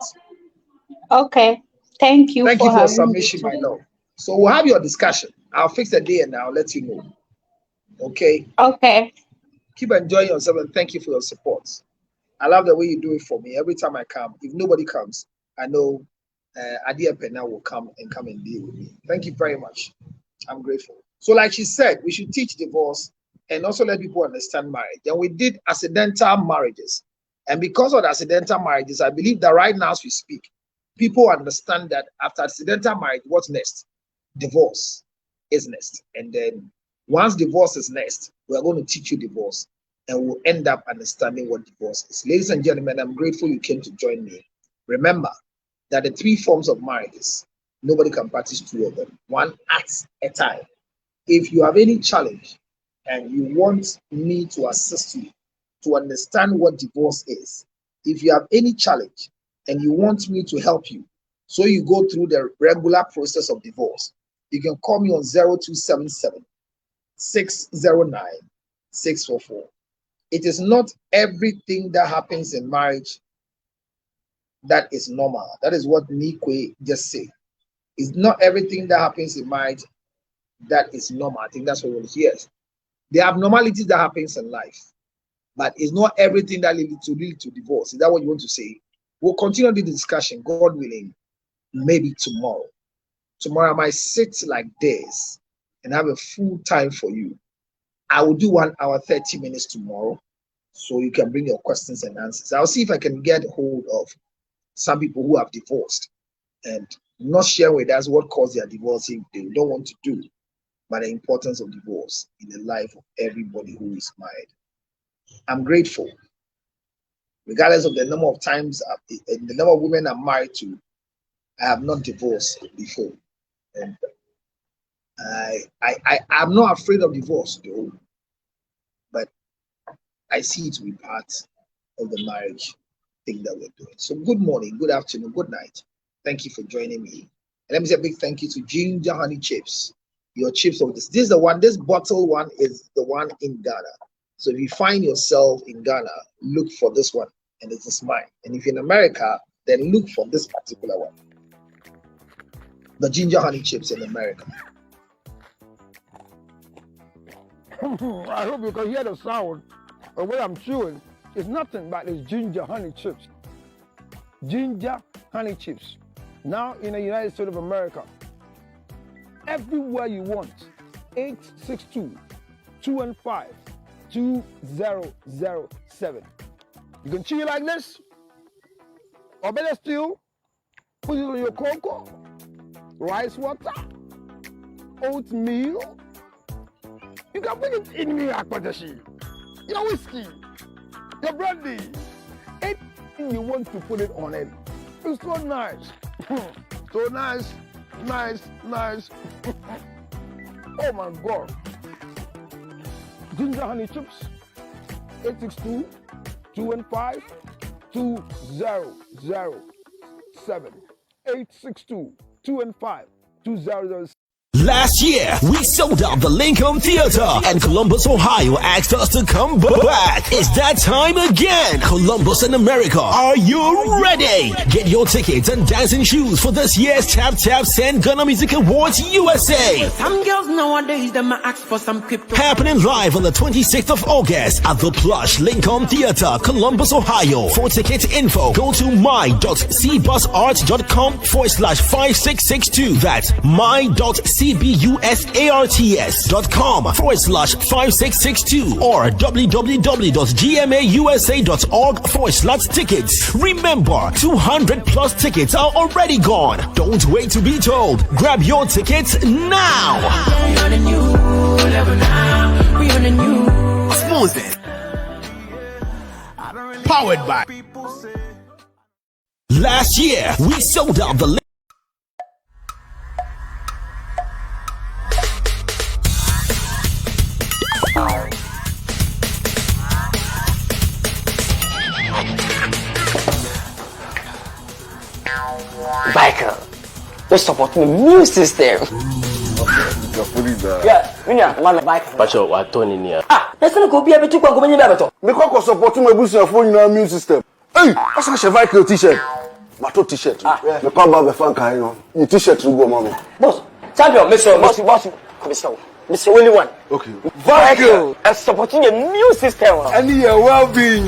Okay. Thank you Thank you for for your having me submission, my too. love. So we'll have your discussion. I'll fix the day and I'll let you know. Okay. Okay. Keep enjoying yourself and thank you for your support. I love the way you do it for me. Every time I come, if nobody comes, I know Adia Pena will come and deal with me. Thank you very much. I'm grateful. So, like she said, we should teach divorce and also let people understand marriage. And we did accidental marriages. And because of the accidental marriages, I believe that right now as we speak, people understand that after accidental marriage, what's next? Divorce is next. And then once divorce is next, we're going to teach you divorce and we'll end up understanding what divorce is. Ladies and gentlemen, I'm grateful you came to join me. Remember that the three forms of marriages, nobody can practice two of them, one at a time. If you have any challenge and you want me to assist you to understand what divorce is, if you have any challenge and you want me to help you, so you go through the regular process of divorce, you can call me on 0277 609 644. It is not everything that happens in marriage that is normal. That is what Nikwe just said. It's not everything that happens in marriage that is normal. I think that's what we'll hear. There are abnormalities that happens in life, but it's not everything that lead to divorce. Is that what you want to say? We'll continue the discussion, God willing, maybe tomorrow. Tomorrow I might sit like this and have a full time for you. I will do 1 hour, 30 minutes tomorrow, so you can bring your questions and answers. I'll see if I can get hold of some people who have divorced and not share with us what caused their divorce if they don't want to do, but the importance of divorce in the life of everybody who is married. I'm grateful. regardless of the number of times the number of women I'm married to, I have not divorced before. And I'm not afraid of divorce though, but I see it to be part of the marriage thing that we're doing. So good morning, good afternoon, good night. Thank you for joining me. And let me say a big thank you to Ginger Honey Chips. Your chips of this is the one, this bottle one is the one in Ghana. So if you find yourself in Ghana, look for this one, and this is mine. And if you're in America, then look for this particular one. The Ginger Honey Chips in America. I hope you can hear the sound of what I'm chewing. It's nothing but it's ginger honey chips. Ginger honey chips. Now in the United States of America, everywhere you want, 862-215-2007. You can chew it like this, or better still, put it on your cocoa, rice water, oatmeal. You can put it in your your whiskey, your brandy, anything you want to put it on it. It's so nice. So nice. Oh my God. Ginger honey chips, 862-215-2007. 862-215-2007. Last year, we sold out the Lincoln Theater, and Columbus, Ohio asked us to come back. It's that time again. Columbus and America, are you ready? Get your tickets and dancing shoes for this year's Tap Tap Send Ghana Music Awards USA. Some girls nowadays, them ask for some crypto. Happening live on the 26th of August at the Plush Lincoln Theater, Columbus, Ohio. For ticket info, go to my.cbusarts.com/5662. That's my.cbusarts.com/5662 or www.gmausa.org/tickets. Remember, 200 plus tickets are already gone. Don't wait to be told. Grab your tickets now. We on a new level now. We on a new. Sponsored. Powered by. Last year, we sold out the Michael, we support the new system. Yeah, man, Michael. But you are Tony near. Let's not go be able to go in the because supporting my business for your immune system. Hey, that's a Michael t-shirt. Mato t-shirt. The power of the fan kind of your t-shirt to go, mommy. Boss, champion, Mr. Only one. Okay. Michael, supporting a new system. And your well-being.